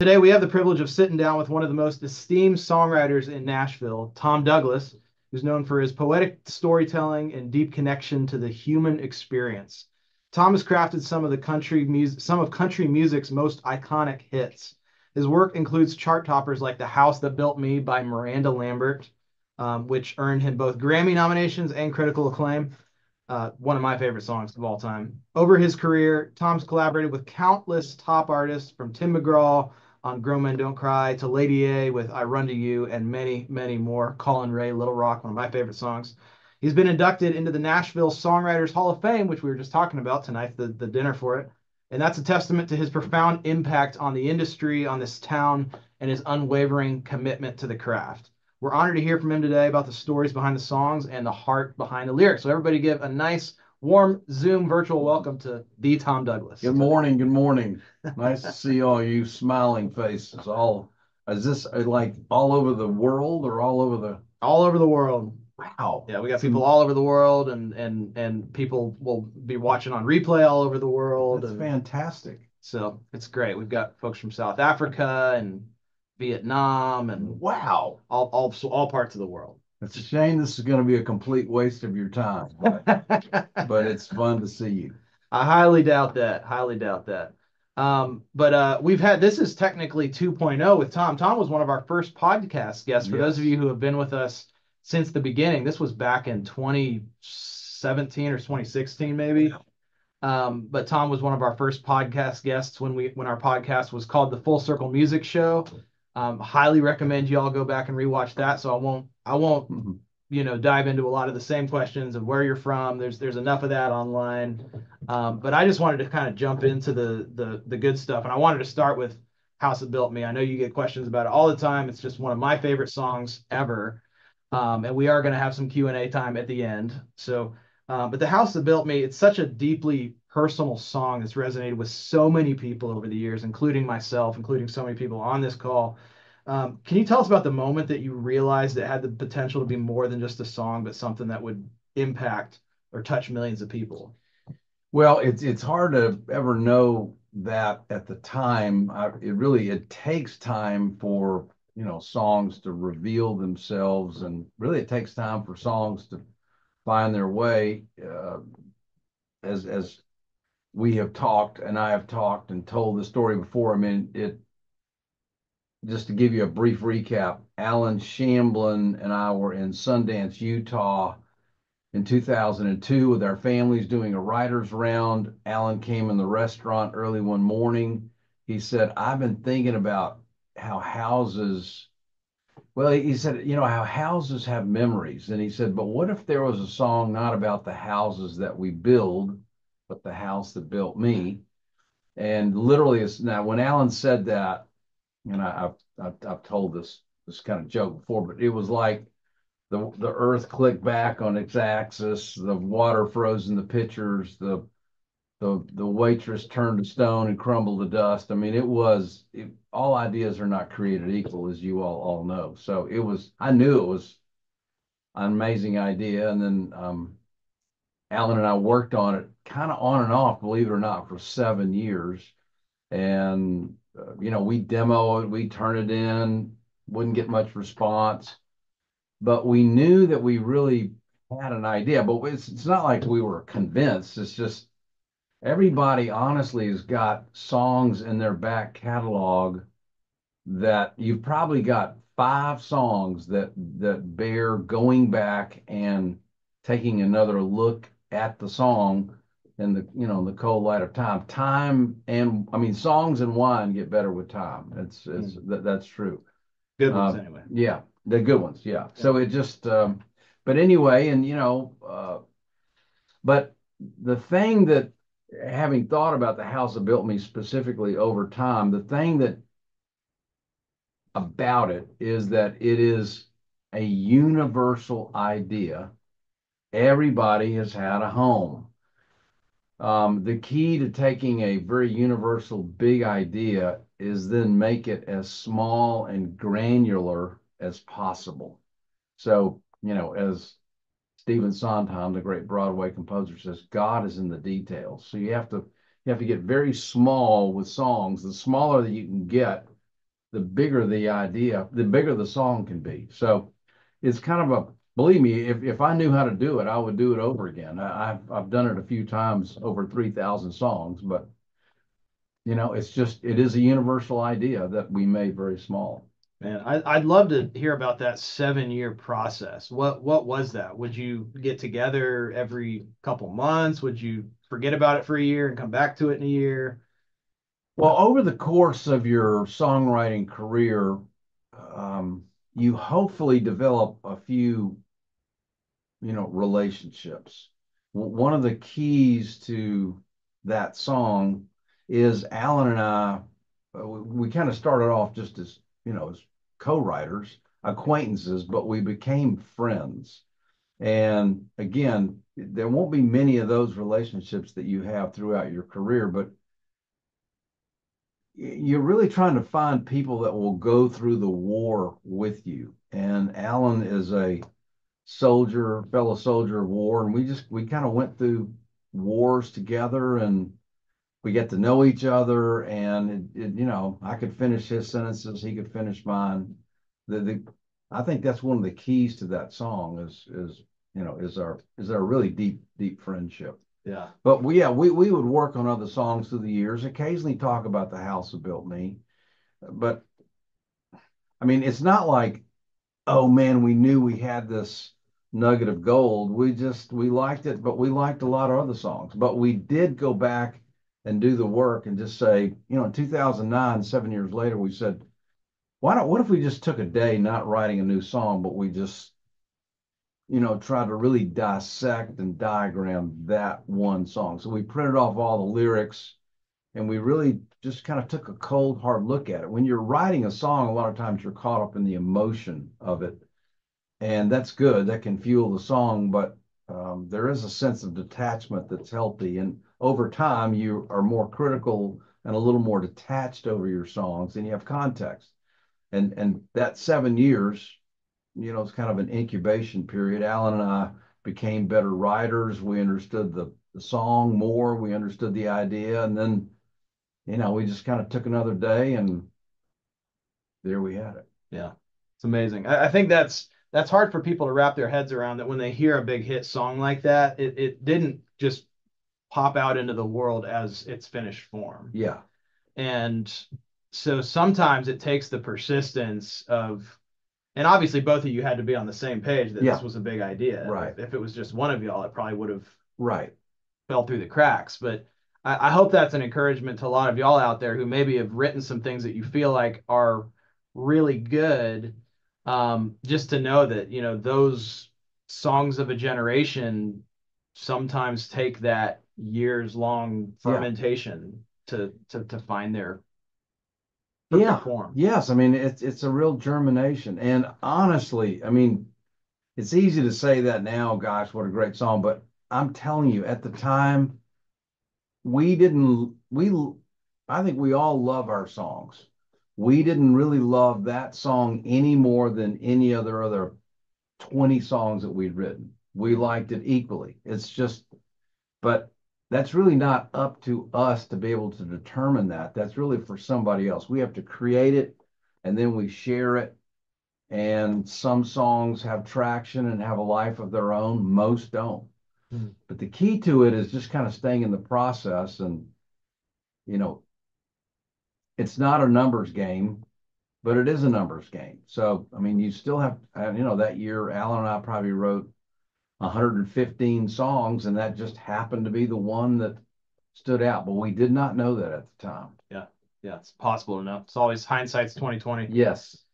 today we have the privilege of sitting down with one of the most esteemed songwriters in Nashville, Tom Douglas, who's known for his poetic storytelling and deep connection to the human experience. Tom has crafted some of country music's most iconic hits. His work includes chart toppers like "The House That Built Me" by Miranda Lambert, which earned him both Grammy nominations and critical acclaim. One of my favorite songs of all time. Over his career, Tom's collaborated with countless top artists from Tim McGraw on Grown Men Don't Cry to Lady A with I Run to You and many, many more. Colin Ray, Little Rock, one of my favorite songs. He's been inducted into the Nashville Songwriters Hall of Fame, which we were just talking about tonight, the dinner for it. And that's a testament to his profound impact on the industry, on this town, and his unwavering commitment to the craft. We're honored to hear from him today about the stories behind the songs and the heart behind the lyrics. So everybody give a nice, warm Zoom virtual welcome to the Tom Douglas. Good morning. Good morning. Nice to see all you smiling faces. Is this like all over the world or all over the? All over the world. Wow. Yeah, we got people all over the world, and people will be watching on replay all over the world. That's fantastic. So it's great. We've got folks from South Africa and Vietnam and wow, all parts of the world. It's a shame this is going to be a complete waste of your time, but it's fun to see you. I highly doubt that. Highly doubt that. But we've had this is technically 2.0 with Tom. Tom was one of our first podcast guests. For those of you who have been with us since the beginning, this was back in 2017 or 2016, maybe. But Tom was one of our first podcast guests when our podcast was called the Full Circle Music Show. Highly recommend you all go back and rewatch that. So I won't dive into a lot of the same questions of where you're from. There's enough of that online. But I just wanted to kind of jump into the good stuff, and I wanted to start with "House That Built Me." I know you get questions about it all the time. It's just one of my favorite songs ever. And we are going to have some Q&A time at the end. So, but "The House That Built Me," it's such a deeply personal song that's resonated with so many people over the years, including myself, including so many people on this call. Can you tell us about the moment that you realized it had the potential to be more than just a song, but something that would impact or touch millions of people? Well, it's hard to ever know that at the time. It takes time for songs to reveal themselves, and really it takes time for songs to find their way. As we have talked, and I have talked and told the story before. I mean, just to give you a brief recap, Alan Shamblin and I were in Sundance, Utah in 2002 with our families doing a writer's round. Alan came in the restaurant early one morning. He said, "I've been thinking about how he said, how houses have memories." And he said, "But what if there was a song not about the houses that we build, but the house that built me?" And literally, now when Alan said that, and I've told this kind of joke before, but it was like the earth clicked back on its axis, the water froze in the pitchers, the waitress turned to stone and crumbled to dust. I mean, all ideas are not created equal, as you all know. So I knew it was an amazing idea. And then Alan and I worked on it kind of on and off, believe it or not, for 7 years. And, we demo it, we turn it in, wouldn't get much response. But we knew that we really had an idea. But it's not like we were convinced. It's just everybody honestly has got songs in their back catalog that you've probably got 5 songs that bear going back and taking another look at the song in the cold light of time. And I mean, songs and wine get better with time. That's true. Good ones anyway. Yeah, the good ones. Yeah. So it just but anyway, and but the thing that, having thought about the house that built me specifically over time, the thing that about it is that it is a universal idea. Everybody has had a home. The key to taking a very universal big idea is then make it as small and granular as possible. So, as Stephen Sondheim, the great Broadway composer, says, God is in the details. So you have to get very small with songs. The smaller that you can get, the bigger the idea, the bigger the song can be. So it's kind of a, believe me, if I knew how to do it, I would do it over again. I've done it a few times, over 3,000 songs, but it's just, it is a universal idea that we made very small. Man, I'd love to hear about that 7 year process. What was that? Would you get together every couple months? Would you forget about it for a year and come back to it in a year? Well, over the course of your songwriting career, um, you hopefully develop a few, relationships. One of the keys to that song is Alan and I, we kind of started off just as, as co-writers, acquaintances, but we became friends. And again, there won't be many of those relationships that you have throughout your career, but you're really trying to find people that will go through the war with you. And Alan is a fellow soldier of war, and we kind of went through wars together, and we get to know each other. And I could finish his sentences, he could finish mine. The I think that's one of the keys to that song is our really deep friendship. Yeah. But we would work on other songs through the years, occasionally talk about the house that built me. But I mean, it's not like, oh man, we knew we had this nugget of gold. We liked it, but we liked a lot of other songs. But we did go back and do the work and just say, in 2009, 7 years later, we said, what if we just took a day not writing a new song, but we just, try to really dissect and diagram that one song. So we printed off all the lyrics, and we really just kind of took a cold, hard look at it. When you're writing a song, a lot of times you're caught up in the emotion of it, and that's good. That can fuel the song, but there is a sense of detachment that's healthy. And over time, you are more critical and a little more detached over your songs, and you have context. And that 7 years, it's kind of an incubation period. Alan and I became better writers. We understood the song more. We understood the idea, and then we just kind of took another day, and there we had it. Yeah. It's amazing. I think that's hard for people to wrap their heads around, that when they hear a big hit song like that, it didn't just pop out into the world as its finished form. Yeah, And so sometimes it takes the persistence of, and obviously both of you had to be on the same page that this yeah, was a big idea. right, If it was just one of y'all, it probably would have right. fell through the cracks. But I hope that's an encouragement to a lot of y'all out there who maybe have written some things that you feel like are really good. Just to know that, those songs of a generation sometimes take that years long Yeah, fermentation to find their perfect yeah, form. yes. I mean, it's a real germination. And honestly, I mean, it's easy to say that now, gosh, what a great song. But I'm telling you, at the time, we didn't, we, I think we all love our songs. We didn't really love that song any more than any other 20 songs that we'd written. We liked it equally. It's just, but that's really not up to us to be able to determine that. That's really for somebody else. We have to create it, and then we share it. And some songs have traction and have a life of their own. Most don't. Hmm. But the key to it is just kind of staying in the process. And, you know, it's not a numbers game, but it is a numbers game. So, I mean, you still have, that year, Alan and I probably wrote 115 songs, and that just happened to be the one that stood out. But we did not know that at the time. Yeah. Yeah. It's possible to know. It's always hindsight's 2020. Yes.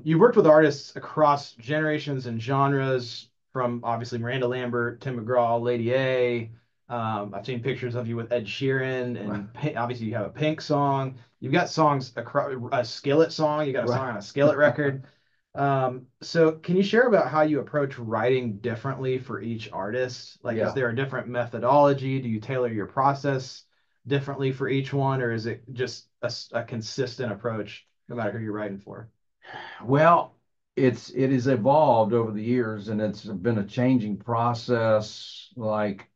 You've worked with artists across generations and genres, from obviously Miranda Lambert, Tim McGraw, Lady A. I've seen pictures of you with Ed Sheeran, and obviously you have a Pink song. You've got songs across a Skillet song. You got a Right. song on a Skillet record. So can you share about how you approach writing differently for each artist? Like, is Yeah. there a different methodology? Do you tailor your process differently for each one, or is it just a consistent approach no matter who you're writing for? Well, it has evolved over the years, and it's been a changing process. Like,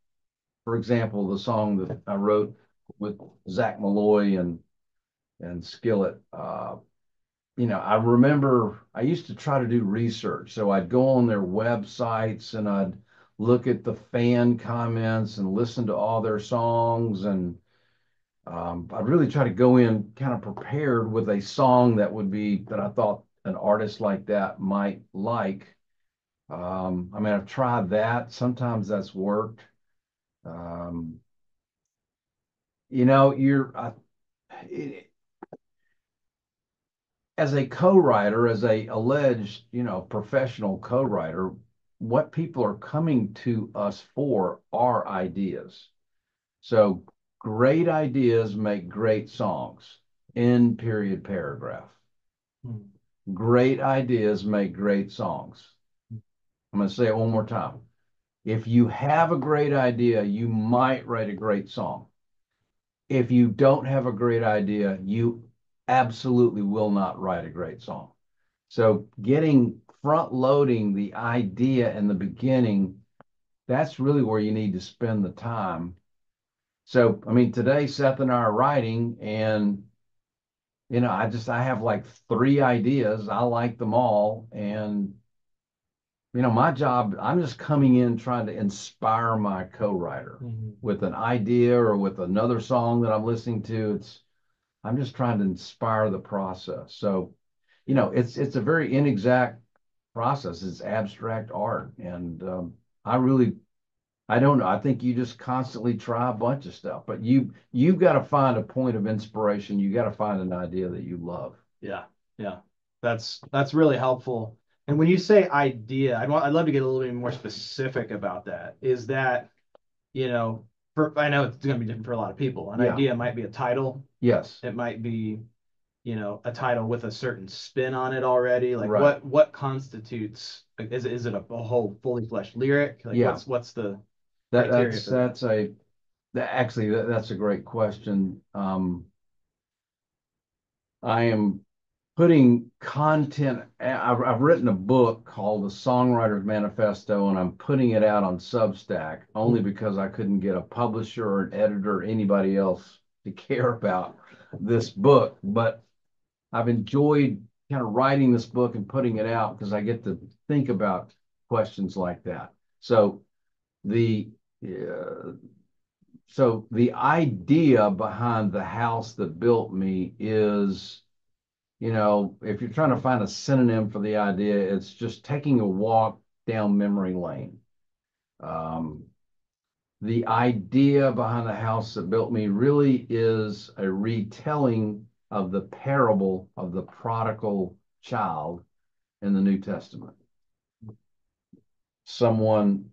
for example, the song that I wrote with Zach Malloy and Skillet. I remember I used to try to do research. So I'd go on their websites and I'd look at the fan comments and listen to all their songs. And I'd really try to go in kind of prepared with a song that I thought an artist like that might like. I mean, I've tried that. Sometimes that's worked. Um, you know, you're I, it, as a co-writer, as a alleged, professional co-writer, what people are coming to us for are ideas. So great ideas make great songs. End period paragraph. Hmm. Great ideas make great songs. I'm going to say it one more time. If you have a great idea, you might write a great song. If you don't have a great idea, you absolutely will not write a great song. So getting front loading the idea in the beginning, that's really where you need to spend the time. So, I mean, today Seth and I are writing, and I have like three ideas. I like them all. And, my job, I'm just coming in trying to inspire my co-writer with an idea or with another song that I'm listening to. I'm just trying to inspire the process. So, it's a very inexact process. It's abstract art, and I really, I don't know. I think you just constantly try a bunch of stuff, but you've got to find a point of inspiration. You got to find an idea that you love. Yeah, yeah, that's really helpful. And when you say idea, I'd love to get a little bit more specific about that. Is that, you know, I know it's going to be different for a lot of people. An Yeah. idea might be a title. Yes. It might be, a title with a certain spin on it already. Like Right. what constitutes, like, is it a whole fully fleshed lyric? Like Yeah. what's the That criteria that's for that? that's a that actually that's a great question. I am putting content. I've written a book called The Songwriter's Manifesto, and I'm putting it out on Substack only because I couldn't get a publisher or an editor or anybody else to care about this book. But I've enjoyed kind of writing this book and putting it out because I get to think about questions like that. The uh, so the idea behind the house that built me is, if you're trying to find a synonym for the idea, it's just taking a walk down memory lane. Um, the idea behind the house that built me really is a retelling of the parable of the prodigal child in the New Testament. Someone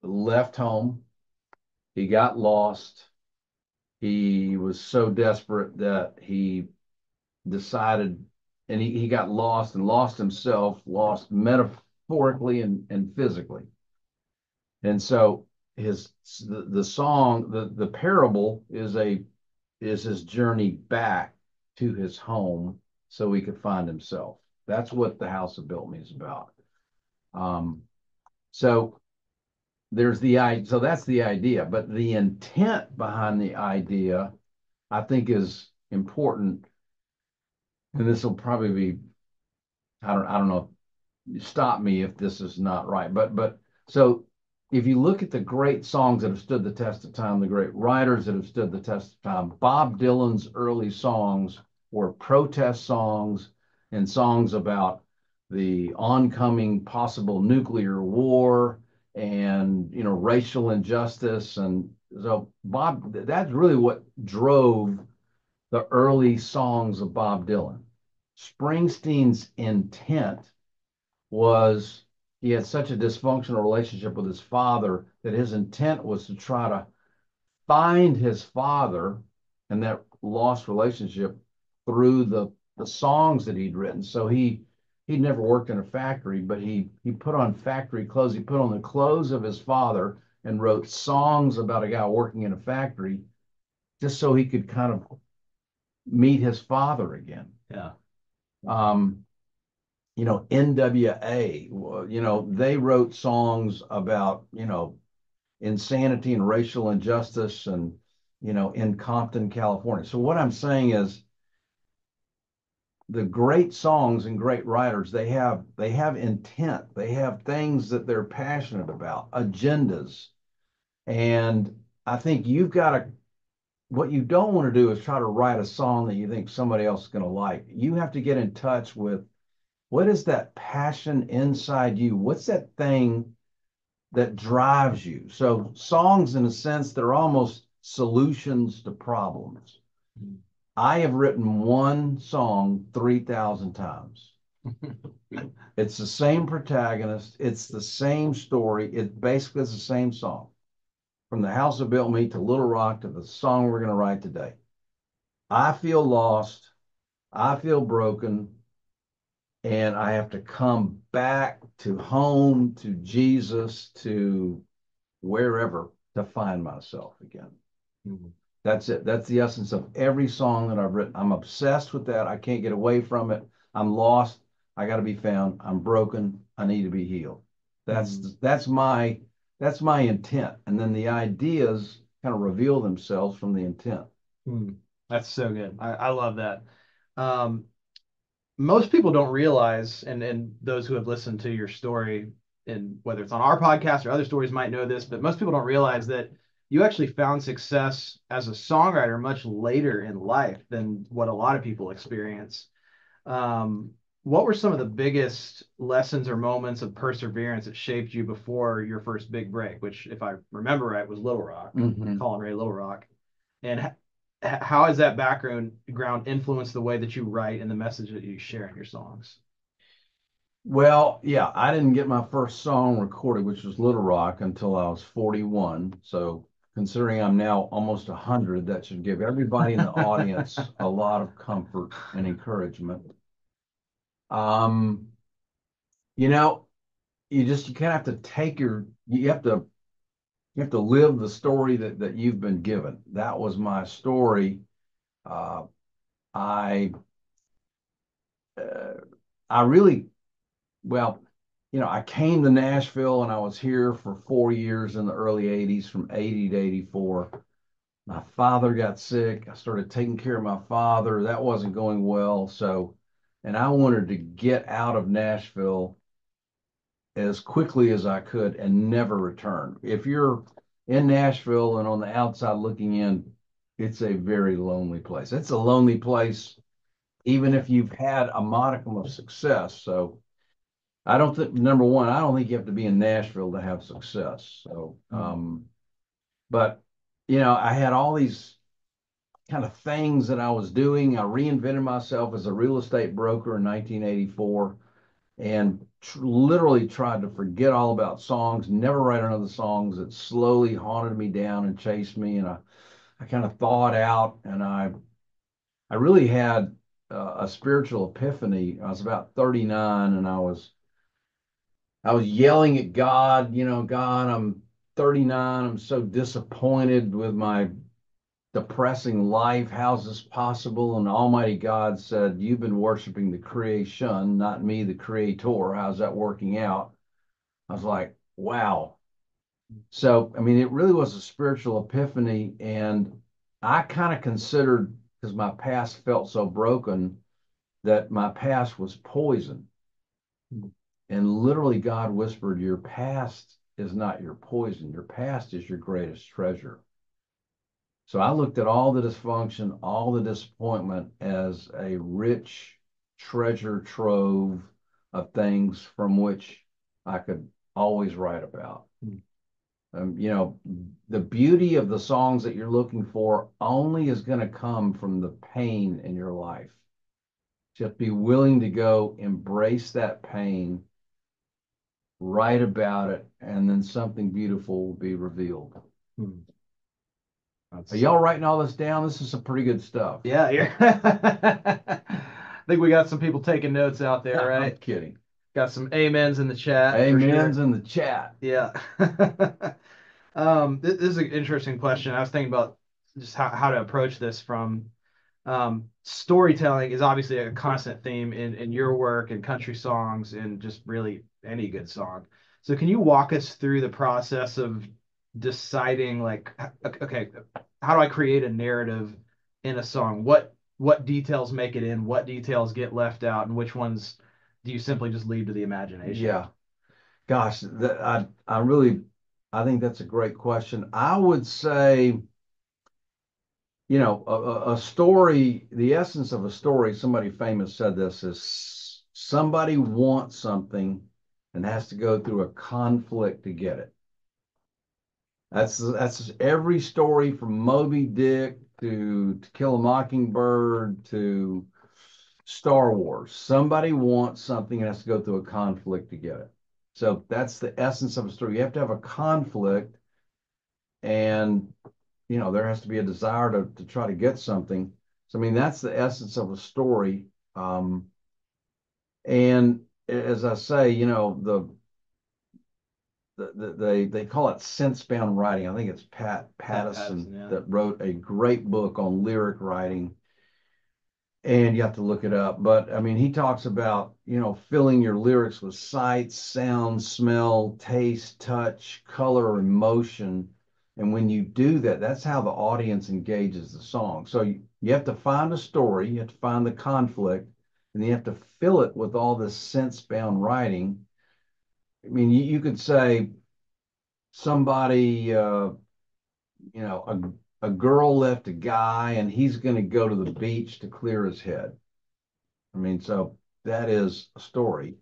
left home, he got lost, he was so desperate that he decided, and he got lost and lost himself, lost metaphorically and physically. And so the song, the parable is his journey back to his home so he could find himself. That's what the house that built me is about. Um, so so that's the idea, but the intent behind the idea, I think, is important. And this will probably be, I don't know, stop me if this is not right. But so if you look at the great songs that have stood the test of time, the great writers that have stood the test of time, Bob Dylan's early songs were protest songs and songs about the oncoming possible nuclear war and racial injustice. And so Bob, that's really what drove the early songs of Bob Dylan. Springsteen's intent was he had such a dysfunctional relationship with his father that his intent was to try to find his father and that lost relationship through the songs that he'd written. So he'd never worked in a factory, but he put on factory clothes. He put on the clothes of his father and wrote songs about a guy working in a factory just so he could kind of meet his father again. Yeah. Um, NWA, they wrote songs about, insanity and racial injustice and, in Compton, California. So what I'm saying is the great songs and great writers, they have intent. They have things that they're passionate about, agendas. And I think you've got to, what you don't want to do is try to write a song that you think somebody else is going to like. You have to get in touch with what is that passion inside you? What's that thing that drives you? So songs, in a sense, they're almost solutions to problems. I have written one song 3,000 times. It's the same protagonist. It's the same story. It basically is the same song. From The House That Built Me to Little Rock to the song we're going to write today. I feel lost. I feel broken. And I have to come back to home, to Jesus, to wherever to find myself again. Mm-hmm. That's it. That's the essence of every song that I've written. I'm obsessed with that. I can't get away from it. I'm lost. I got to be found. I'm broken. I need to be healed. That's my intent. And then the ideas kind of reveal themselves from the intent. That's so good. I love that. Most people don't realize, and those who have listened to your story, and whether it's on our podcast or other stories might know this, but most people don't realize that you actually found success as a songwriter much later in life than what a lot of people experience. What were some of the biggest lessons or moments of perseverance that shaped you before your first big break, which, if I remember right, was Little Rock, Colin Ray Little Rock? And how has that background influenced the way that you write and the message that you share in your songs? Well, yeah, I didn't get my first song recorded, which was Little Rock, until I was 41. So considering I'm now almost 100, that should give everybody in the audience a lot of comfort and encouragement. You know, you kind of have to take you have to live the story that you've been given. That was my story. Uh, I really, well, I came to Nashville and I was here for 4 years in the early 80s, from 80 to 84. My father got sick. I started taking care of my father. That wasn't going well. And I wanted to get out of Nashville as quickly as I could and never return. If you're in Nashville and on the outside looking in, it's a very lonely place. It's a lonely place, even if you've had a modicum of success. So I don't think, number one, I don't think you have to be in Nashville to have success. So, but I had all these kind of things that I was doing. I reinvented myself as a real estate broker in 1984 and literally tried to forget all about songs, never write another songs. That slowly haunted me down and chased me. And I kind of thawed out, and I really had a spiritual epiphany. I was about 39, and I was yelling at God, God, I'm 39. I'm so disappointed with my depressing life. How's this possible? And Almighty God said, you've been worshiping the creation, not me, the creator. How's that working out? I was like, wow. So, I mean, it really was a spiritual epiphany. And I kind of considered, because my past felt so broken, that my past was poison. And literally, God whispered, your past is not your poison. Your past is your greatest treasure. So I looked at all the dysfunction, all the disappointment as a rich treasure trove of things from which I could always write about. The beauty of the songs that you're looking for only is going to come from the pain in your life. Just be willing to go embrace that pain, write about it, and then something beautiful will be revealed. Are y'all writing all this down? This is some pretty good stuff. Yeah, I think we got some people taking notes out there, right? I'm kidding. Got some amens in the chat. Amens in the chat. Yeah. This is an interesting question. I was thinking about just how to approach this from storytelling is obviously a constant theme in your work and country songs and just really any good song. So can you walk us through the process of deciding, like, okay, how do I create a narrative in a song? What what details make it in, what details get left out, and which ones do you simply just leave to the imagination? Yeah. Gosh, I really I think that's a great question. I would say, a story, the essence of a story, somebody famous said this, is somebody wants something and has to go through a conflict to get it. That's every story from Moby Dick to Kill a Mockingbird to Star Wars. Somebody wants something and has to go through a conflict to get it. So that's the essence of a story. You have to have a conflict, and there has to be a desire to try to get something. So I mean, that's the essence of a story. And as I say, they call it sense-bound writing. I think it's Pat Pattison Yeah. that wrote a great book on lyric writing, and you have to look it up. But I mean, he talks about, filling your lyrics with sights, sound, smell, taste, touch, color, emotion. And when you do that, that's how the audience engages the song. So you have to find a story, you have to find the conflict, and you have to fill it with all this sense-bound writing. I mean, you could say somebody, a girl left a guy and he's going to go to the beach to clear his head. I mean, so that is a story.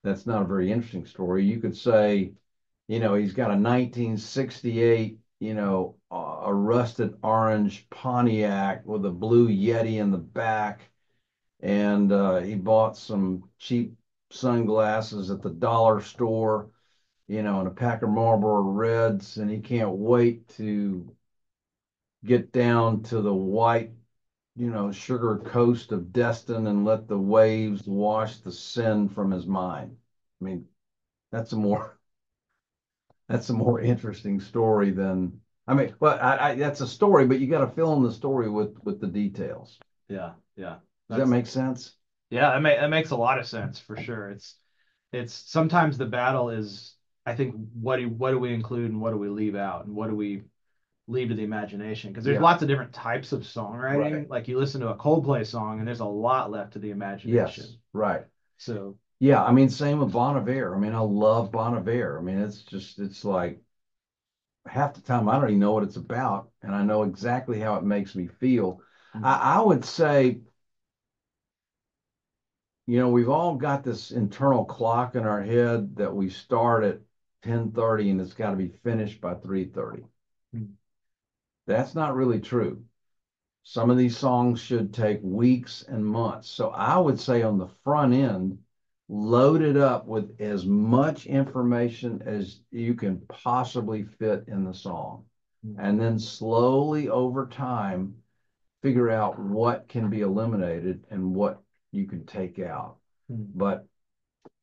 That's not a very interesting story. You could say, he's got a 1968, a rusted orange Pontiac with a blue Yeti in the back. And he bought some cheap sunglasses at the dollar store, and a pack of Marlboro Reds. And he can't wait to get down to the white, sugar coast of Destin and let the waves wash the sin from his mind. I mean, that's a more that's a more interesting story than I mean, well, that's a story, but you got to fill in the story with the details. Yeah, yeah. Does that make sense? Yeah, that makes a lot of sense for sure. It's sometimes the battle is, I think, what do we include and what do we leave out and what do we leave to the imagination? Because there's Yeah. lots of different types of songwriting. Right. Like you listen to a Coldplay song and there's a lot left to the imagination. Yes, right. So Yeah, I mean, same with Bon Iver. I mean, I love Bon Iver. I mean, it's like half the time I don't even know what it's about, and I know exactly how it makes me feel. I would say, we've all got this internal clock in our head that we start at 10:30 and it's got to be finished by 3:30. That's not really true. Some of these songs should take weeks and months. So I would say on the front end, load it up with as much information as you can possibly fit in the song. And then slowly over time, figure out what can be eliminated and what you can take out. But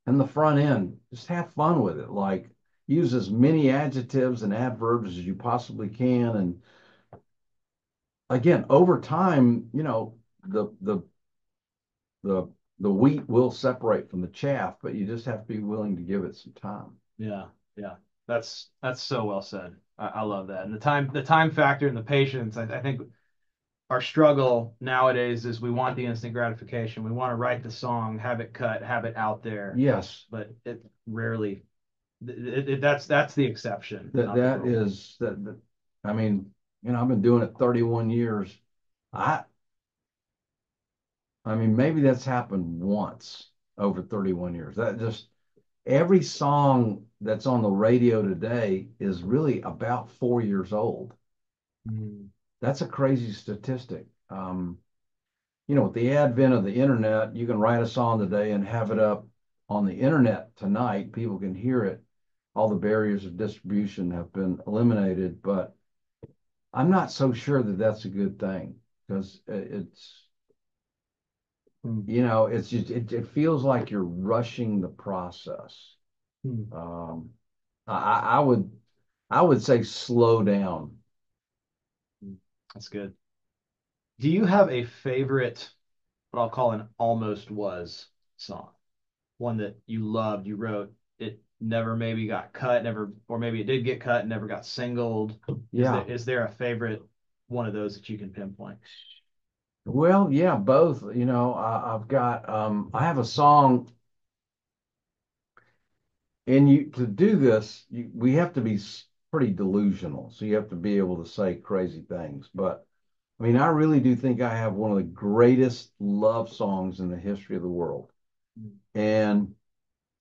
in the front end, just have fun with it. Like use as many adjectives and adverbs as you possibly can. And again, over time, the the the the wheat will separate from the chaff, but you just have to be willing to give it some time. yeah, yeah. That's so well said. I love that. And the time factor and the patience, I think our struggle nowadays is we want the instant gratification. We want to write the song, have it cut, have it out there. Yes, But it rarely that's the exception. that is that. I mean, I've been doing it 31 years. I I mean, maybe that's happened once over 31 years. That just every song that's on the radio today is really about 4 years old. Mm. That's a crazy statistic. With the advent of the internet, you can write a song today and have it up on the internet tonight. People can hear it. All the barriers of distribution have been eliminated, but I'm not so sure that that's a good thing because it's just it feels like you're rushing the process. Mm. Um, I would say slow down. That's good. Do you have a favorite, what I'll call an almost was song? One that you loved, you wrote, it never maybe got cut, never, or maybe it did get cut and never got singled. Yeah. Is there a favorite one of those that you can pinpoint? Well, yeah, both. I've got I have a song, and you to do this, we have to be pretty delusional. So you have to be able to say crazy things. But I mean, I really do think I have one of the greatest love songs in the history of the world. And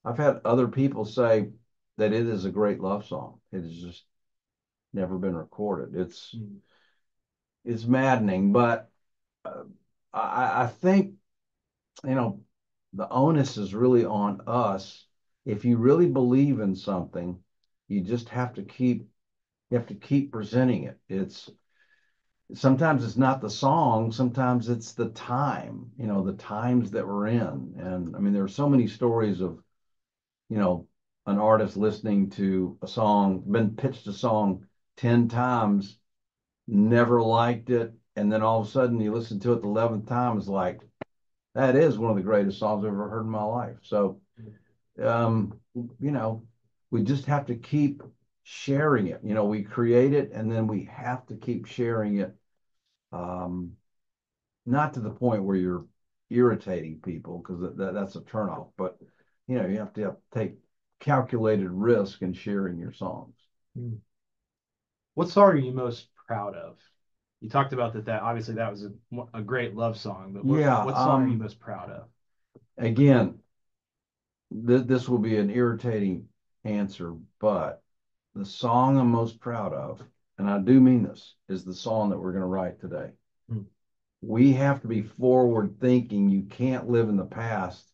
I've had other people say that it is a great love song. It has just never been recorded. Mm. It's maddening, but uh, I think you know the onus is really on us. If you really believe in something, you just have to keep presenting it. It's sometimes it's not the song, sometimes it's the time, the times that we're in. And I mean, there are so many stories of, you know, an artist listening to a song, been pitched a song 10 times, never liked it, and then all of a sudden you listen to it the 11th time, it's like, that is one of the greatest songs I've ever heard in my life. So, um, you know, we just have to keep sharing it. We create it and then we have to keep sharing it. Um, Not to the point where you're irritating people because that's a turnoff, but you have to take calculated risk in sharing your songs. Mm. What song are you most proud of? You talked about that obviously that was a great love song, but what Yeah, what song are you most proud of? again, this will be an irritating answer, but the song I'm most proud of, and I do mean this, is the song that we're going to write today. Mm. We have to be forward thinking. You can't live in the past.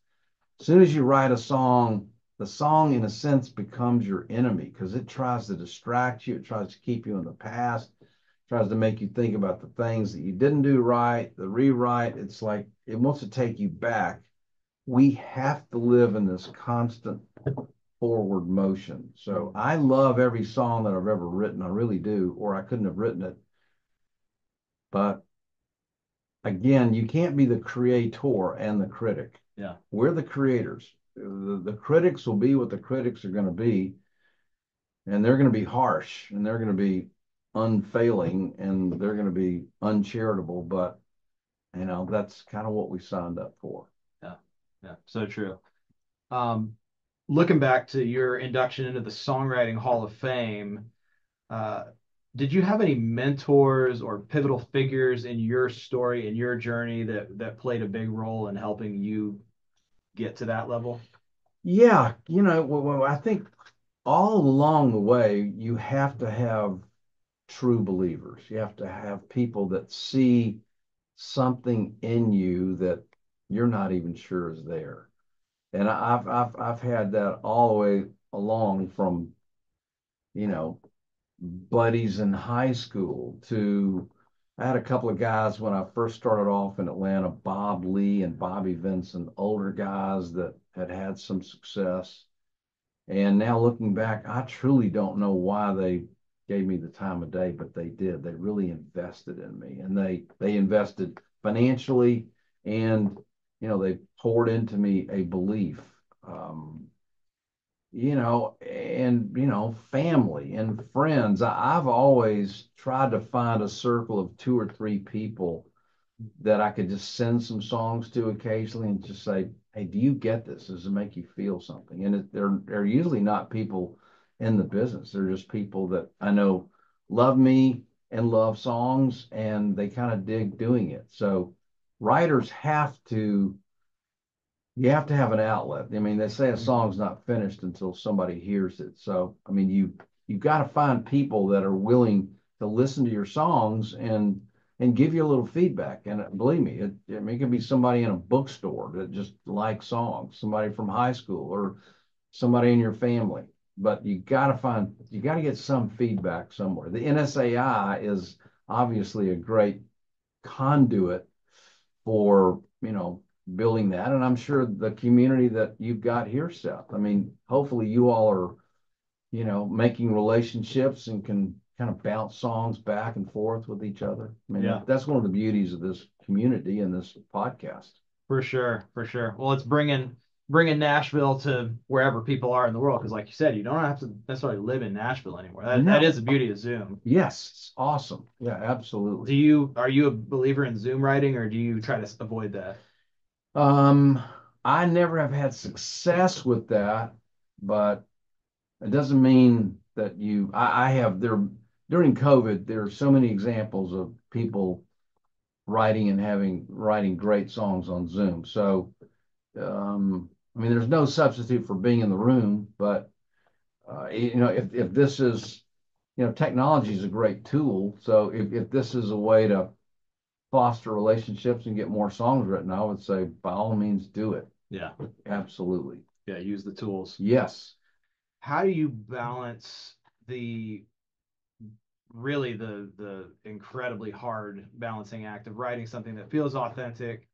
As soon as you write a song, the song, in a sense, becomes your enemy because it tries to distract you. It tries to keep you in the past, tries to make you think about the things that you didn't do right, the rewrite. It's like it wants to take you back. We have to live in this constant forward motion. So I love every song that I've ever written. I really do, or I couldn't have written it. But again, you can't be the creator and the critic. Yeah. We're the creators. The critics will be what the critics are going to be, and they're going to be harsh, and they're going to be unfailing, and they're going to be uncharitable. But that's kind of what we signed up for. Yeah. Yeah. So true. Um, Looking back to your induction into the Songwriting Hall of Fame, uh, did you have any mentors or pivotal figures in your story, in your journey that played a big role in helping you get to that level? Yeah, well, I think all along the way, you have to have true believers. You have to have people that see something in you that you're not even sure is there. And I've had that all the way along from, you know, buddies in high school to I had a couple of guys when I first started off in Atlanta, Bob Lee and Bobby Vincent, older guys that had some success. And now looking back, I truly don't know why they gave me the time of day, but they did. They really invested in me, and they invested financially, and they poured into me a belief. Um, and family and friends. I've always tried to find a circle of two or three people that I could just send some songs to occasionally and just say, "Hey, do you get this? Does it make you feel something?" And they're usually not people in the business. They're just people that I know love me and love songs, and they kind of dig doing it. So writers you have to have an outlet. I mean, they say a song's not finished until somebody hears it. So, I mean, you've got to find people that are willing to listen to your songs and give you a little feedback. And believe me, it can be somebody in a bookstore that just likes songs, somebody from high school or somebody in your family. But you got to get some feedback somewhere. The NSAI is obviously a great conduit for building that, and I'm sure the community that you've got here, Seth. I mean, hopefully you all are making relationships and can kind of bounce songs back and forth with each other. I mean, Yeah, that's one of the beauties of this community and this podcast. for sure, for sure. Well, it's bringing bringing Nashville to wherever people are in the world. Because, like you said, you don't have to necessarily live in Nashville anymore. That is the beauty of Zoom. Yes, it's awesome. Yeah, absolutely. Are you a believer in Zoom writing, or do you try to avoid that? Um, I never have had success with that, but it doesn't mean that I have there during COVID, there are so many examples of people writing and writing great songs on Zoom. So, I mean, there's no substitute for being in the room, but if this is, technology is a great tool. So if this is a way to foster relationships and get more songs written, I would say by all means do it. Yeah. Absolutely. Yeah, use the tools. Yes. How do you balance the the incredibly hard balancing act of writing something that feels authentic,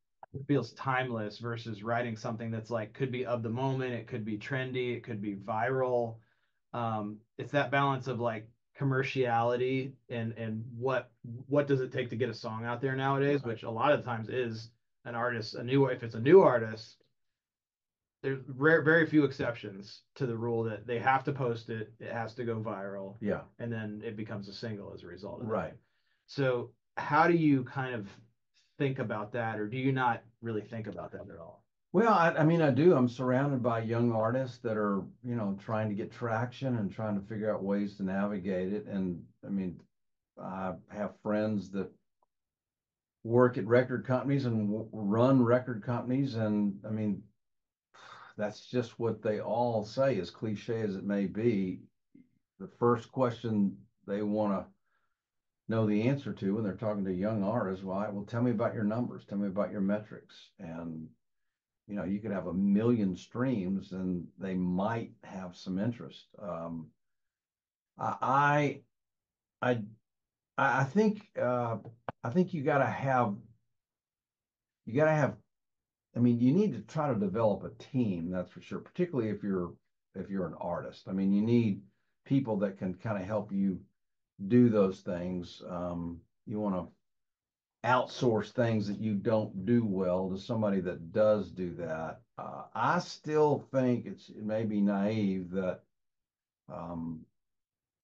feels timeless versus writing something that's like could be of the moment, it could be trendy, it could be viral. It's that balance of like commerciality and what does it take to get a song out there nowadays, which a lot of times is an artist, a new if it's a new artist, there's very few exceptions to the rule that they have to post it, it has to go viral, Yeah. and then it becomes a single as a result of Right. that. So how do you kind of think about that, or do you not really think about that at all? Well, I mean, I do. I'm surrounded by young artists that are, trying to get traction and trying to figure out ways to navigate it. And I mean, I have friends that work at record companies and run record companies. And I mean, that's just what they all say, as cliche as it may be. The first question they want to know the answer to when they're talking to young artists, well, tell me about your numbers, tell me about your metrics. And you could have a million streams and they might have some interest. I, I, I think, I think you gotta have, I mean, you need to try to develop a team, that's for sure, particularly if you're an artist. I mean, you need people that can kind of help you do those things. You want to outsource things that you don't do well to somebody that does do that. I still think it may be naive that um,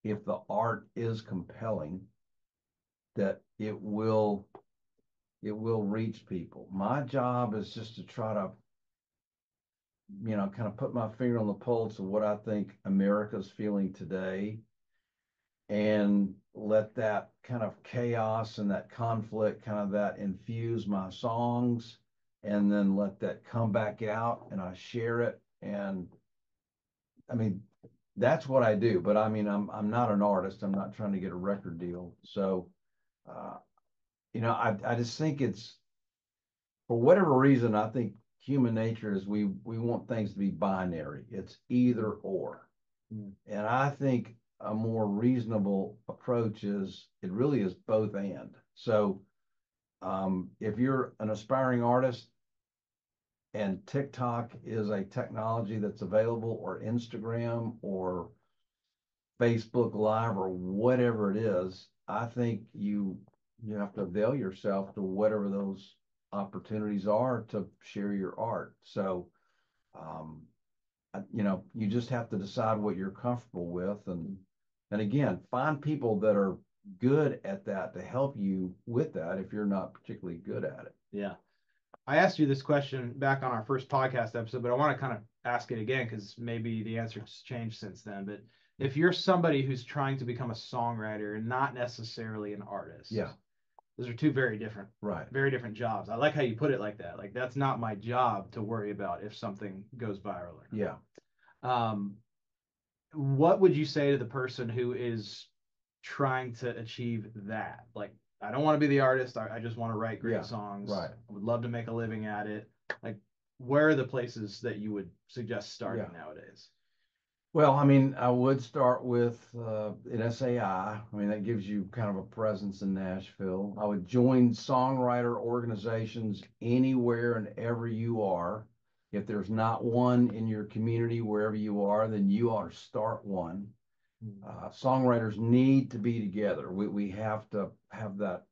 if the art is compelling, that it will reach people. My job is just to try to kind of put my finger on the pulse of what I think America's feeling today and let that kind of chaos and that conflict kind of that infuse my songs and then let that come back out and I share it. And I mean, that's what I do. But I mean, I'm not an artist. I'm not trying to get a record deal. So, uh, I just think it's for whatever reason, I think human nature is we want things to be binary. It's either or. Mm. And I think a more reasonable approach is it really is both and. So if you're an aspiring artist and TikTok is a technology that's available, or Instagram or Facebook Live or whatever it is, I think you have to avail yourself to whatever those opportunities are to share your art. So, um, you just have to decide what you're comfortable with, and again, find people that are good at that to help you with that if you're not particularly good at it. Yeah. I asked you this question back on our first podcast episode, but I want to kind of ask it again because maybe the answer has changed since then. But if you're somebody who's trying to become a songwriter and not necessarily an artist, Yeah, those are two very different, right, very different jobs. I like how you put it like that. Like that's not my job to worry about if something goes viral or not. Yeah. What would you say to the person who is trying to achieve that? Like, I don't want to be the artist. I just want to write great songs. Right. I would love to make a living at it. Like, where are the places that you would suggest starting nowadays? Well, I mean, I would start with an SAI. I mean, that gives you kind of a presence in Nashville. I would join songwriter organizations anywhere and ever you are. If there's not one in your community wherever you are, then you ought to start one. Songwriters need to be together. We have to have that.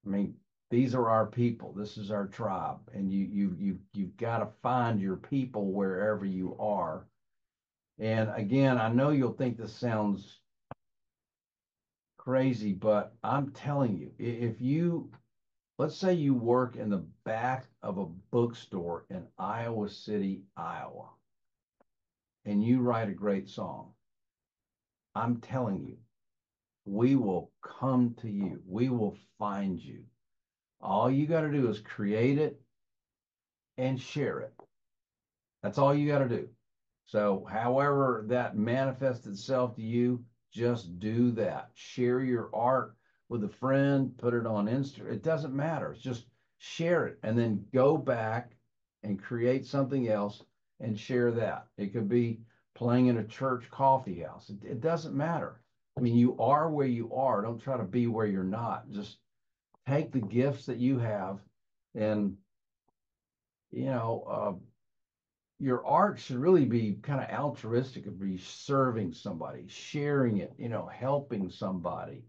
I mean, these are our people. This is our tribe. And you've got to find your people wherever you are. And again, I know you'll think this sounds crazy, but I'm telling you, if you, let's say you work in the back of a bookstore in Iowa City, Iowa, and you write a great song, I'm telling you, we will come to you. We will find you. All you got to do is create it and share it. That's all you got to do. So, however that manifests itself to you, just do that. Share your art with a friend, put it on Insta. It doesn't matter. It's just share it and then go back and create something else and share that. It could be playing in a church coffee house. It doesn't matter. I mean, you are where you are. Don't try to be where you're not. Just take the gifts that you have and, you know, your art should really be kind of altruistic, of be serving somebody, sharing it, helping somebody.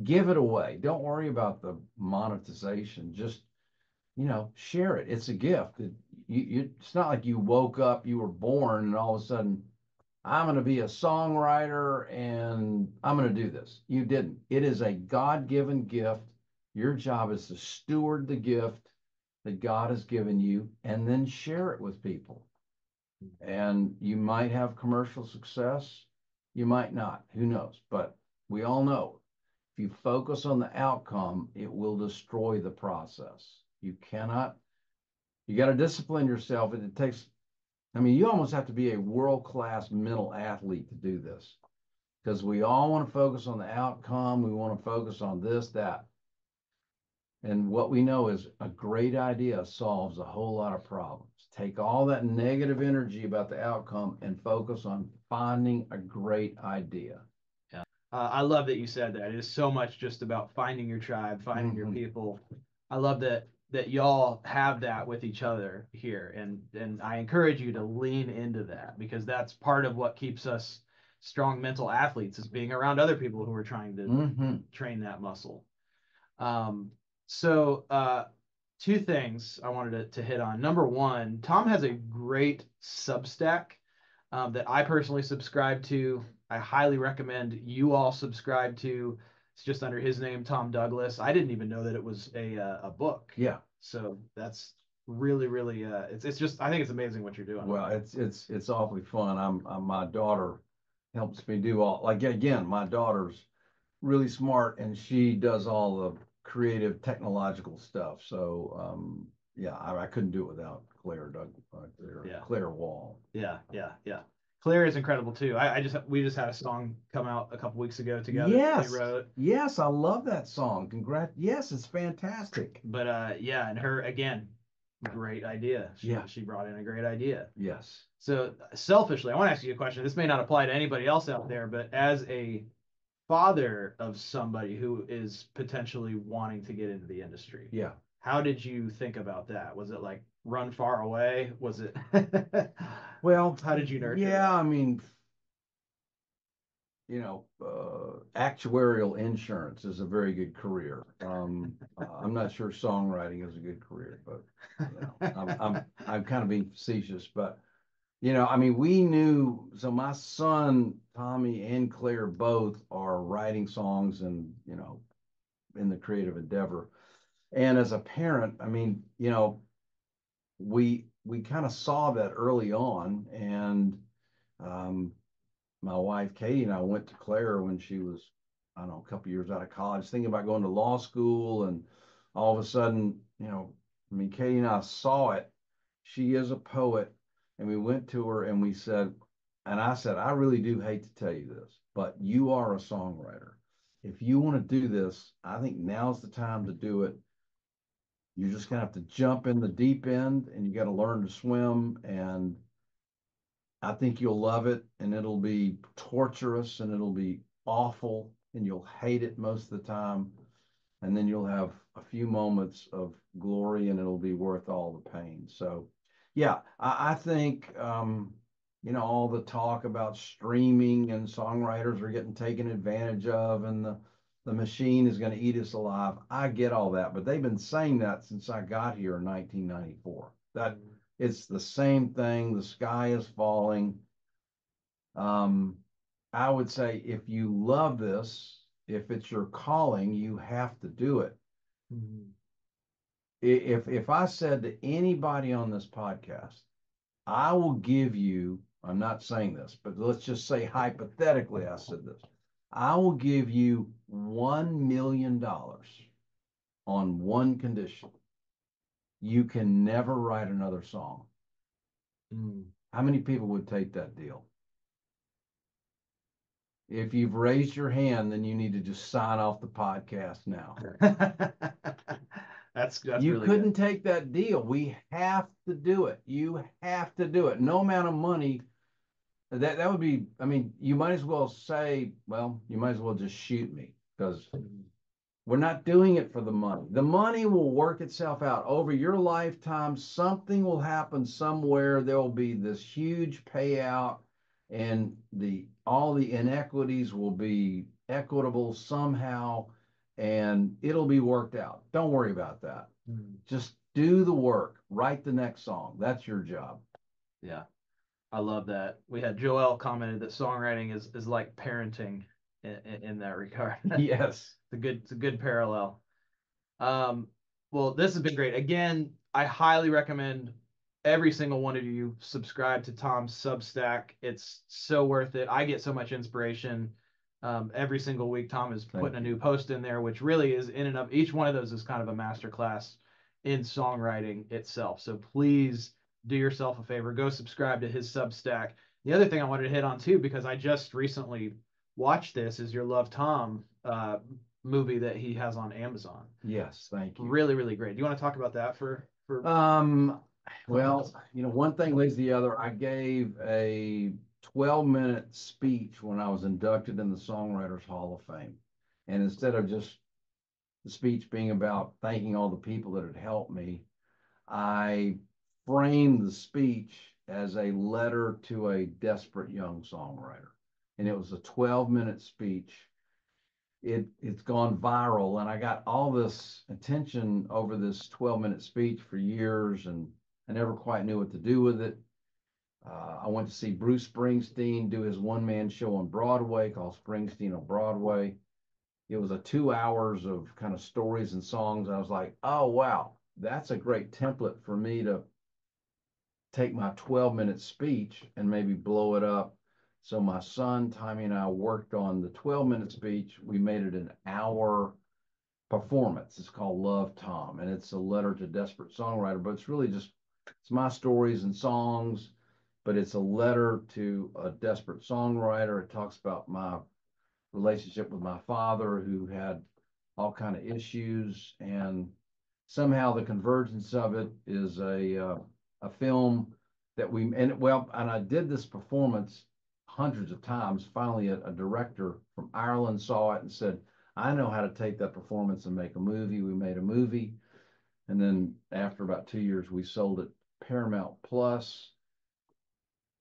Give it away. Don't worry about the monetization. Just, share it. It's a gift. It's not like you woke up, you were born, and all of a sudden, I'm going to be a songwriter and I'm going to do this. You didn't. It is a God-given gift. Your job is to steward the gift that God has given you and then share it with people. And you might have commercial success, you might not, who knows? But we all know if you focus on the outcome, it will destroy the process. You cannot, you got to discipline yourself. And it takes, I mean, you almost have to be a world-class mental athlete to do this because we all want to focus on the outcome. We want to focus on this, that. And what we know is a great idea solves a whole lot of problems. Take all that negative energy about the outcome and focus on finding a great idea. Yeah. I love that you said that. It is so much just about finding your tribe, finding your Mm-hmm. people. I love that y'all have that with each other here, and I encourage you to lean into that because that's part of what keeps us strong mental athletes is being around other people who are trying to Mm-hmm. train that muscle. Um, so two things I wanted to hit on. Number one, Tom has a great Substack that I personally subscribe to. I highly recommend you all subscribe to. It's just under his name, Tom Douglas. I didn't even know that it was a book. Yeah. So that's really it's just I think it's amazing what you're doing. Well, it's awfully fun. My daughter helps me do all, like, again, my daughter's really smart and she does all the creative technological stuff. So yeah, I couldn't do it without Yeah. Claire Wall. Yeah. Claire is incredible too. We just had a song come out a couple weeks ago together that we Yes, wrote. yes, I love that song. Congrats. Yes, it's fantastic. But yeah, and her again, great idea. Yeah. She brought in a great idea. Yes. So selfishly, I want to ask you a question. This may not apply to anybody else out there, but as a father of somebody who is potentially wanting to get into the industry, Yeah. how did you think about that? Was it like run far away? Was it Well, how did you nurture yeah, that? I mean, actuarial insurance is a very good career. I'm not sure songwriting is a good career, but I'm kind of being facetious, but I mean, we knew. So my son Tommy and Claire both are writing songs and in the creative endeavor. And as a parent, I mean, we kind of saw that early on, and um, my wife Katie and I went to Claire when she was, I don't know, a couple years out of college, thinking about going to law school, and all of a sudden, I mean, Katie and I saw it. She is a poet, and we went to her and we said, and I said, I really do hate to tell you this, but you are a songwriter. If you want to do this, I think now's the time to do it. You're just gonna have to jump in the deep end, and you got to learn to swim, and I think you'll love it, and it'll be torturous and it'll be awful and you'll hate it most of the time. And then you'll have a few moments of glory and it'll be worth all the pain. So, yeah, I think, all the talk about streaming and songwriters are getting taken advantage of and the the machine is going to eat us alive. I get all that, but they've been saying that since I got here in 1994. That it's the same thing. The sky is falling. I would say if you love this, if it's your calling, you have to do it. Mm-hmm. If I said to anybody on this podcast, I will give you, I'm not saying this, but let's just say hypothetically I said this, I will give you $1 million on one condition. You can never write another song. How many people would take that deal? If you've raised your hand, then you need to just sign off the podcast now. That's you really couldn't good. take that deal. We have to do it. You have to do it. No amount of money. That would be, I mean, you might as well say, well, you might as well just shoot me, because we're not doing it for the money. The money will work itself out over your lifetime. Something will happen somewhere. There will be this huge payout, and all the inequities will be equitable somehow, and it'll be worked out. Don't worry about that. Just do the work. Write the next song. That's your job. Yeah. I love that. We had Joel commented that songwriting is like parenting in that regard. Yes. It's a good parallel. Well, this has been great. Again, I highly recommend every single one of you subscribe to Tom's Substack. It's so worth it. I get so much inspiration. Every single week, Tom is putting a new post in there, which really is in and of each one of those is kind of a masterclass in songwriting itself. So please do yourself a favor, go subscribe to his Substack. The other thing I wanted to hit on too, because I just recently watched this, is your Love Tom movie that he has on Amazon. Yes, thank you. Really, really great. Do you want to talk about that for well, one thing leads to the other. I gave a 12-minute speech when I was inducted in the Songwriters Hall of Fame. And instead of just the speech being about thanking all the people that had helped me, I framed the speech as a letter to a desperate young songwriter. And it was a 12-minute speech. It's gone viral, and I got all this attention over this 12-minute speech for years, and I never quite knew what to do with it. I went to see Bruce Springsteen do his one-man show on Broadway called Springsteen on Broadway. It was 2 hours of kind of stories and songs. I was like, oh, wow, that's a great template for me to take my 12-minute speech and maybe blow it up. So my son, Tommy, and I worked on the 12-minute speech. We made it an hour performance. It's called Love Tom, and it's a letter to desperate songwriter, but it's really just, it's my stories and songs, but it's a letter to a desperate songwriter. It talks about my relationship with my father, who had all kind of issues, and somehow the convergence of it is a film that and I did this performance hundreds of times. Finally, a director from Ireland saw it and said, I know how to take that performance and make a movie. We made a movie. And then after about 2 years, we sold it Paramount Plus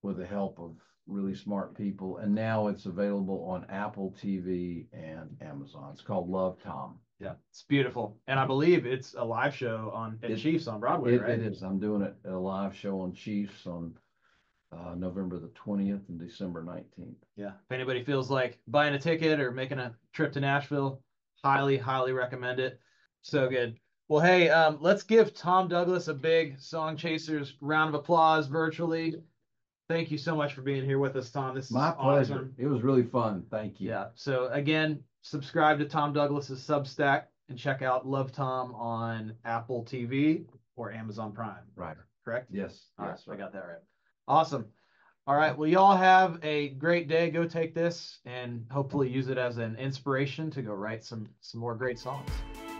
with the help of really smart people. And now it's available on Apple TV and Amazon. It's called Love Tom. Yeah, it's beautiful. And I believe it's a live show at Chiefs on Broadway, right? It is. I'm doing it at a live show on Chiefs on November the 20th and December 19th. Yeah. If anybody feels like buying a ticket or making a trip to Nashville, highly, highly recommend it. So good. Well, hey, let's give Tom Douglas a big Song Chasers round of applause virtually. Thank you so much for being here with us, Tom. This is my pleasure. Awesome. It was really fun. Thank you. Yeah. So again, subscribe to Tom Douglas's Substack and check out Love Tom on Apple TV or Amazon Prime. Right. Correct? Yes. All yes. right. I got that right. Awesome. All right. Well, y'all have a great day. Go take this and hopefully use it as an inspiration to go write some more great songs.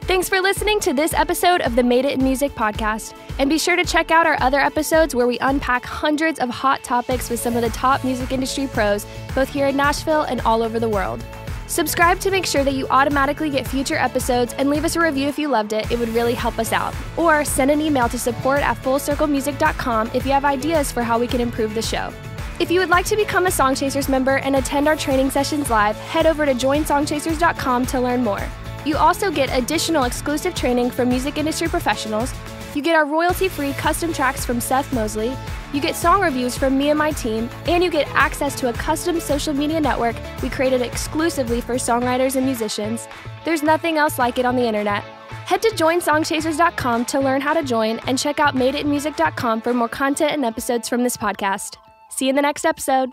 Thanks for listening to this episode of the Made It in Music podcast. And be sure to check out our other episodes where we unpack hundreds of hot topics with some of the top music industry pros, both here in Nashville and all over the world. Subscribe to make sure that you automatically get future episodes, and leave us a review if you loved it. It would really help us out. Or send an email to support@fullcirclemusic.com if you have ideas for how we can improve the show. If you would like to become a Song Chasers member and attend our training sessions live, head over to joinsongchasers.com to learn more. You also get additional exclusive training from music industry professionals. You get our royalty-free custom tracks from Seth Mosley. You get song reviews from me and my team, and you get access to a custom social media network we created exclusively for songwriters and musicians. There's nothing else like it on the internet. Head to joinsongchasers.com to learn how to join, and check out madeitinmusic.com for more content and episodes from this podcast. See you in the next episode.